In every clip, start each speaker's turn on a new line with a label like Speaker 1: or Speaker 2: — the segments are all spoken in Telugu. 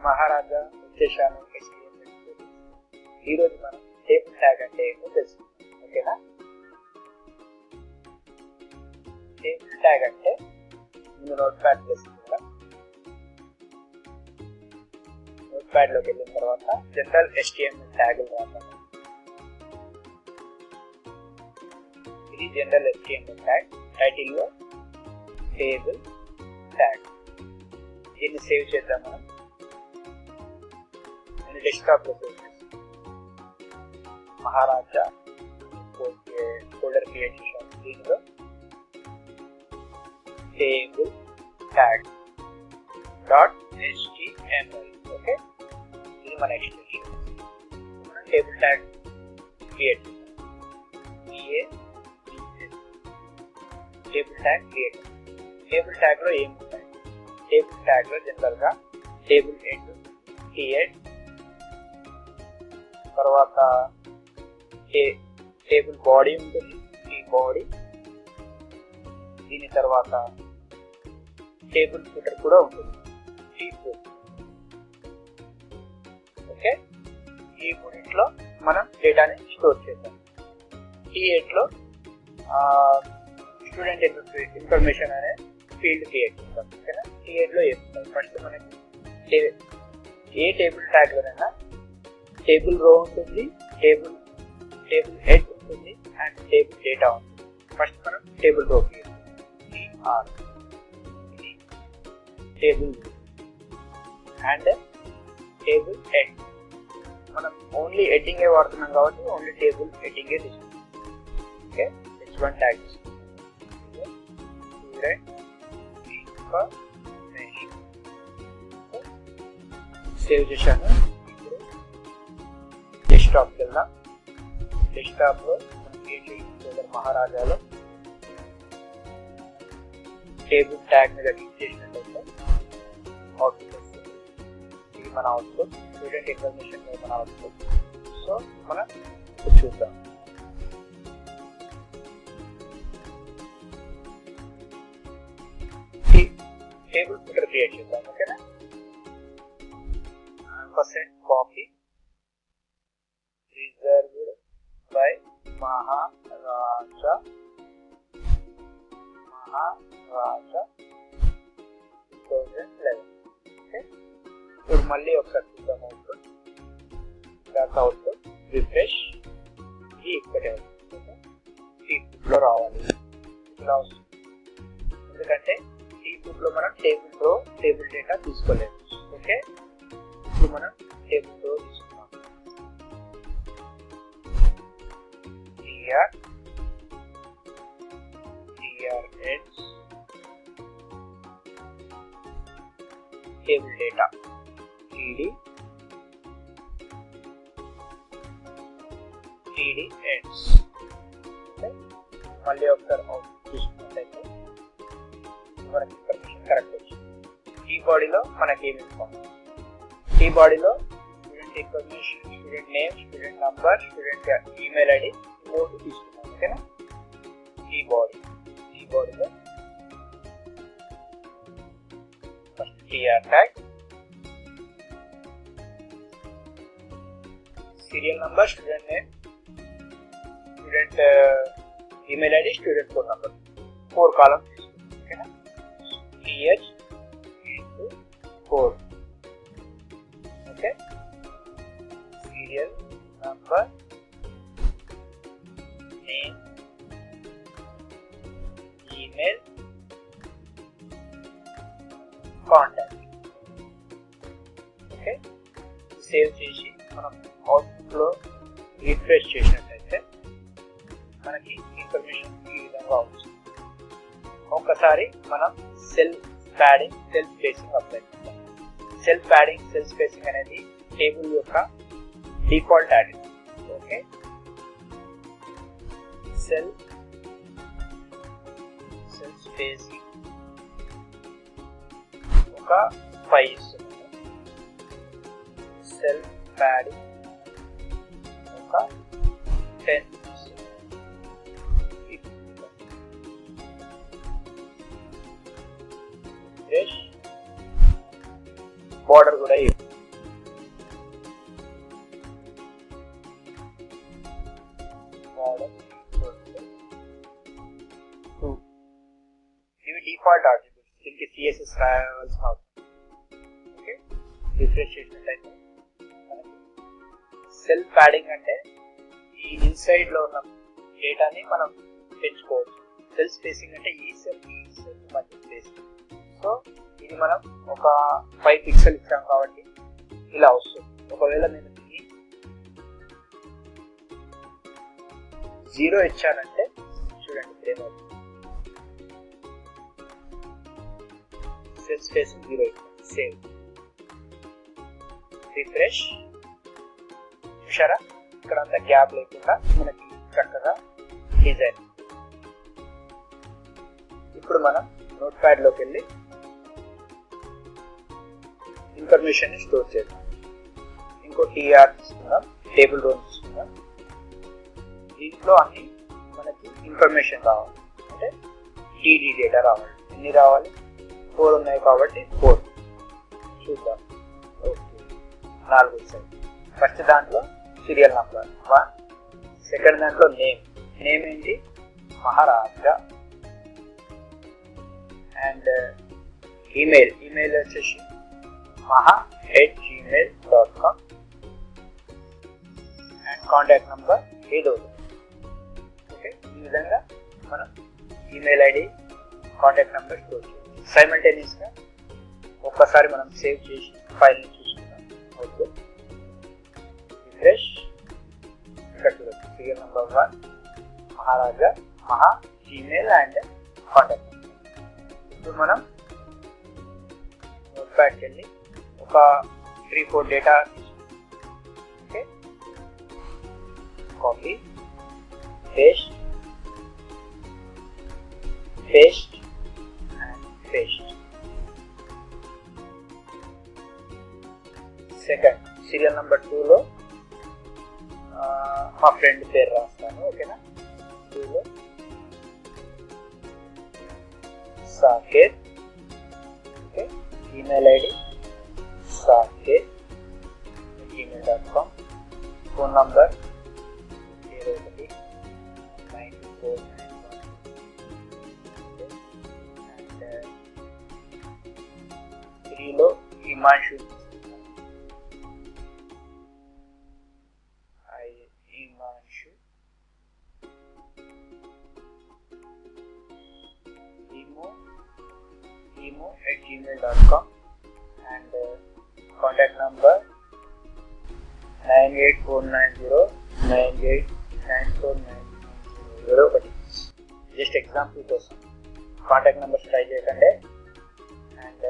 Speaker 1: మహారాజా వచ్చేసాను. ఈరోజు మనం టేబుల్ ట్యాగ్ అంటే ఏంటో తెలుసుకుందాం. ఓకేనా? టేబుల్ ట్యాగ్ అంటే ముందు నోట్ ప్యాడ్ చేస్తుంది కదా, నోట్ ప్యాడ్ లోకి వెళ్ళిన తర్వాత జనరల్ HTML ట్యాగులు రాస్తాము. ఇది జనరల్ HTML ట్యాగ్. టైటిల్ లో టేబుల్ ట్యాగ్. దీన్ని సేవ్ చేద్దాం మనం. నేను డెస్క్టాప్ లో సేవ్ చేస్తాను. మహారాజా ఫోల్డర్ క్రియేట్ చేశాను. దీనిలో టేబుల్ ట్యాగ్ .html. ఓకే, ఇది మన ఎక్స్టెన్షన్. మనం టేబుల్ ట్యాగ్ క్రియేట్ చేస్తాం. Table tag create. Table tag లో ఏముంటాయి? టేబుల్ ట్యాగ్ లో జనరల్ గా టేబుల్ హెడ్, thead, తర్వాత టేబుల్ బాడీ ఉంటుంది, tbody. దీని తర్వాత టేబుల్ ఫుటర్ కూడా ఉంటుంది, tfoot. ఓకే, ఈ మూడింట్లో మనం డేటాని స్టోర్ చేద్దాం. thead లో స్టూడెంట్ ఇన్ఫర్మేషన్ అనే ఫీల్డ్ క్రియేట్ చేస్తాం. ఓకేనా? thead లో ఏముంటాం? ఫస్ట్ మనకి ఏ టేబుల్ ట్యాగ్ లోనైనా టేబుల్ రో ఉంటుంది, టేబుల్ హెడ్ ఉంటుంది అండ్ టేబుల్ డేటా ఉంటుంది. ఫస్ట్ మనం టేబుల్ రో క్రియేట్ చేస్తాం. Table and table head. మనం ఓన్లీ హెడ్డింగ్ వాడుతున్నాం కాబట్టి ఓన్లీ టేబుల్ హెడ్డింగ్ తీసుకుంటాం. ఓకే, h1 ట్యాగ్ సేవ్ చేశాను. ఇప్పుడు డెస్క్టాప్ వెళ్దాం. డెస్క్టాప్ లో మహారాజాలో టేబుల్ ట్యాగ్ మీద క్లిక్ చేసినట్లయితే అవుట్పుట్ వస్తుంది. ఇది మన అవుట్పుట్. స్టూడెంట్ ఇన్ఫర్మేషన్ మన అవుట్పుట్. సో మనం చూద్దాం. టేబుల్ ఫుటర్ క్రియేట్ చేద్దాం. ఓకేనా? Copy reserved by Maharaja 2011. Okay, ఇప్పుడు మళ్ళీ ఒకసారి చూద్దాం. Output output refresh. ఇది ఇక్కడే లో రావాలి. ఇలా వస్తుంది. ఎందుకంటే tfoot లో మనం టేబుల్ డేటా తీసుకోలేదు. ఓకే, ఇప్పుడు మనం టేబుల్ రో తీసుకున్నాం. heads table data td heads. మళ్ళీ ఒకసారి చూసుకున్నట్లయితే మనకి ఇన్ఫర్మేషన్ కరెక్ట్ వచ్చింది. tbodyలో మనకి ఏమి ఇన్ఫర్మేషన్? tbodyలో student information, student name, student number, student email ID మూడు తీసుకున్నాం. ఓకేనా? tbodyలో first tr tag, serial number, student name, student email ID, student phone number, 4 columns తీసుకున్నాం. ఓకేనా? th into 4. Okay, serial number, name, email, contact. Okay, save చేసి మనం అవుట్పుట్ లో రిఫ్రెష్ చేసినట్లయితే మనకి ఇన్ఫర్మేషన్ ఈ విధంగా వస్తుంది. ఒక్కసారి మనం cell padding, cell spacing apply చేద్దాం. సెల్ ప్యాడింగ్, సెల్ స్పేసింగ్ అనేది టేబుల్ యొక్క default audit. Okay, cell spacing ఒక 5 ఇస్తుంది. సెల్ ప్యాడింగ్ ఒక 10 ఇస్తుంది. బార్డర్ కూడా మోడల్ ఇవి డిఫాల్ట్ ఆట్రిబ్యూట్స్, దీనికి సిఎస్ఎస్ రాయాల్సిన అవసరం. ఓకే, రిఫ్రెష్ చేసినట్లయితే మనకి సెల్ ప్యాడింగ్ అంటే ఈ ఇన్సైడ్ లో ఉన్న డేటాని మనం పెంచుకోవచ్చు. సెల్ స్పేసింగ్ అంటే ఈ సెల్ మధ్య స్పేసింగ్. సో ఇది మనం ఒక 5 పిక్సెల్ ఇచ్చాం కాబట్టి ఇలా వస్తుంది. ఒకవేళ నేను దీన్ని 0 ఇచ్చానంటే చూడండి ఏమవుతుంది, సెల్ స్పేసింగ్ 0 ఇచ్చాను. Save, refresh. చూసారా, ఇక్కడ అంతా గ్యాప్ లేకుండా మనకి చక్కగా డిజైన్. ఇప్పుడు మనం నోట్ ప్యాడ్ లోకి వెళ్ళి ఇన్ఫర్మేషన్ స్టోర్ చేద్దాం. ఇంకో టీఆర్ తీసుకుందాం, టేబుల్ రోన్ తీసుకుందాం. దీంట్లో అన్ని మనకి ఇన్ఫర్మేషన్ రావాలి, అంటే టీడీ డేటా రావాలి. ఎన్ని రావాలి? 4 ఉన్నాయి కాబట్టి 4 చూద్దాం. ఓకే, 4 వచ్చాయి. ఫస్ట్ దాంట్లో సీరియల్ నంబర్ 1, సెకండ్ దాంట్లో నేమ్ ఏంటి? మహారాజా. అండ్ ఈమెయిల్ వచ్చేసి maha@gmail.com. అండ్ కాంటాక్ట్ నంబర్ ఏదో. ఓకే, ఈ విధంగా మనం email ID, contact number store చేయాలి. సైమల్టేనియస్గా ఒక్కసారి మనం సేవ్ చేసి ఫైల్ని చూసుకుందాం. Okay, refresh. ఇక్కడ చూడండి, serial number 1 Maharaja, Gmail and contact number. ఇప్పుడు మనం నోట్ ప్యాడ్కి వెళ్ళి ఒక 3-4 డేటా తీసుకుంటాం. Okay, copy, paste and paste. Second serial number 2లో మా ఫ్రెండ్ పేరు రాస్తాను. ఓకేనా, 2లో Saket. Okay, email ID saket@gmail.com. Phone number 019491. And 3లో Himanshu. emo@gmail.com. and contact number 984909894990. Just example కోసం కాంటాక్ట్ నెంబర్స్ ట్రై చేయకండి. అండ్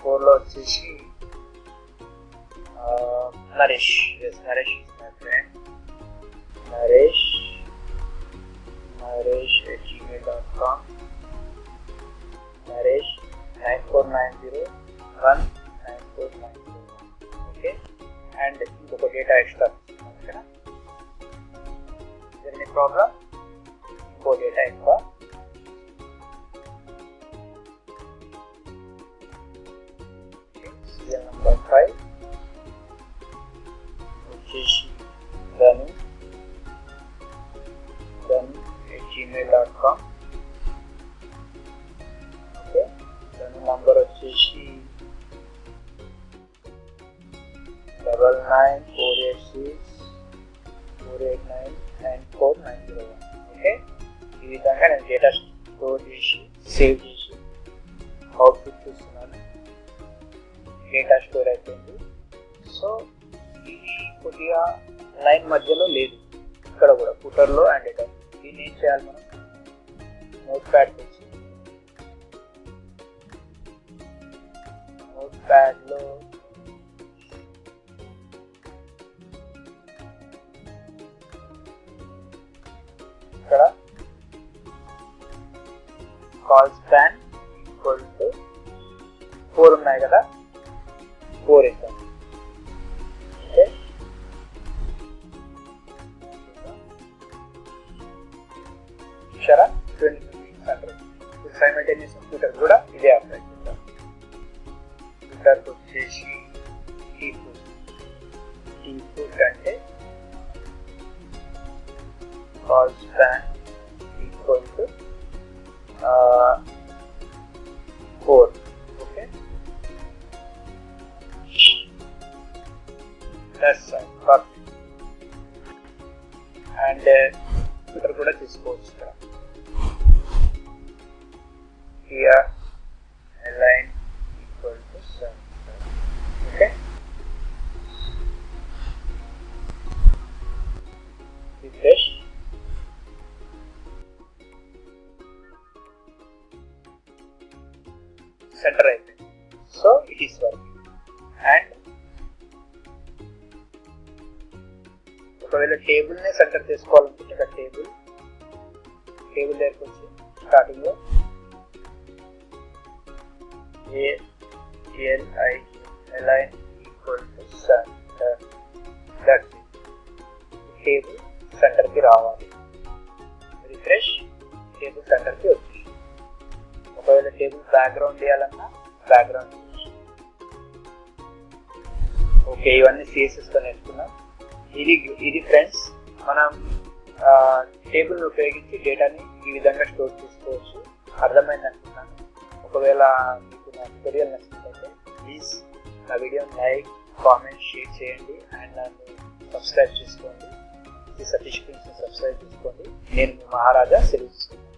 Speaker 1: 4లో వచ్చేసి Naresh. Naresh is my friend. naresh@gmail.com. naresh 9490194901. Okay, and ఇంకొక డేటా ఎక్స్ట్రా. ఓకేనా, ఎనీ ప్రాబ్లం, ఇంకో డేటా ఎక్కువ. సీరియల్ నెంబర్ 5 వచ్చేసి @gmail.com. ఓకే, దాని నంబర్ వచ్చేసి 994864899491. ఓకే, ఈ విధంగా నేను డేటా స్టోర్ చేసి సేవ్ చేసి అవుట్పుట్ చూస్తున్నాను. డేటా స్టోర్ అయిపోయింది. సో ఇది కొద్దిగా లైన్ మధ్యలో లేదు, ఇక్కడ కూడా ఫుటర్లో అండ్ డేటా. దీన్ని ఏం చేయాలి? మనం నోట్ ప్యాడ్కి వచ్చి నోట్ ప్యాడ్లో ఇక్కడ కాల్ స్పాన్ =4 ఉన్నాయి కదా, 4 ఇద్దాం. ఓకే, చూసారా 2000. సైమల్టేనియస్ కంప్యూటర్ కూడా ఇదే అప్లై చేద్దాం. కంప్యూటర్కి వచ్చేసి tfoot అంటే sun equal to 4. Okay, that's right, perfect. And ఇక్కడ కూడా తీసుకోవచ్చు ఇక్కడ here line equal to sun. Okay, refresh. Center అయిపోయింది. So it is working. And ఒకవేళ టేబుల్ నే సెంటర్ చేసుకోవాలనుకుంటే ఇక్కడ టేబుల్ దగ్గరకు వచ్చి స్టార్టింగ్ లో align equal to center. That's it. Table centre కి రావాలి. రిఫ్రెష్, టేబుల్ సెంటర్ కి వచ్చి ఒకవేళ టేబుల్ బ్యాక్గ్రౌండ్ వేయాలన్నా బ్యాక్గ్రౌండ్. ఓకే, ఇవన్నీ సిఎస్ఎస్ తో నేర్చుకున్నాం. ఇది ఫ్రెండ్స్ మనం టేబుల్ ఉపయోగించి డేటాని ఈ విధంగా స్టోర్ చేసుకోవచ్చు. అర్థమైంది అనుకున్నాను. ఒకవేళ మీకు నా ట్యుటోరియల్ నచ్చినట్లయితే ప్లీజ్ నా వీడియోని లైక్, కామెంట్, షేర్ చేయండి అండ్ నన్ను సబ్స్క్రైబ్ చేసుకోండి. సతీష్ గురించి సబ్స్క్రైబ్ చేసుకోండి. నేను మహారాజా సెలవు తీసుకుంటాను.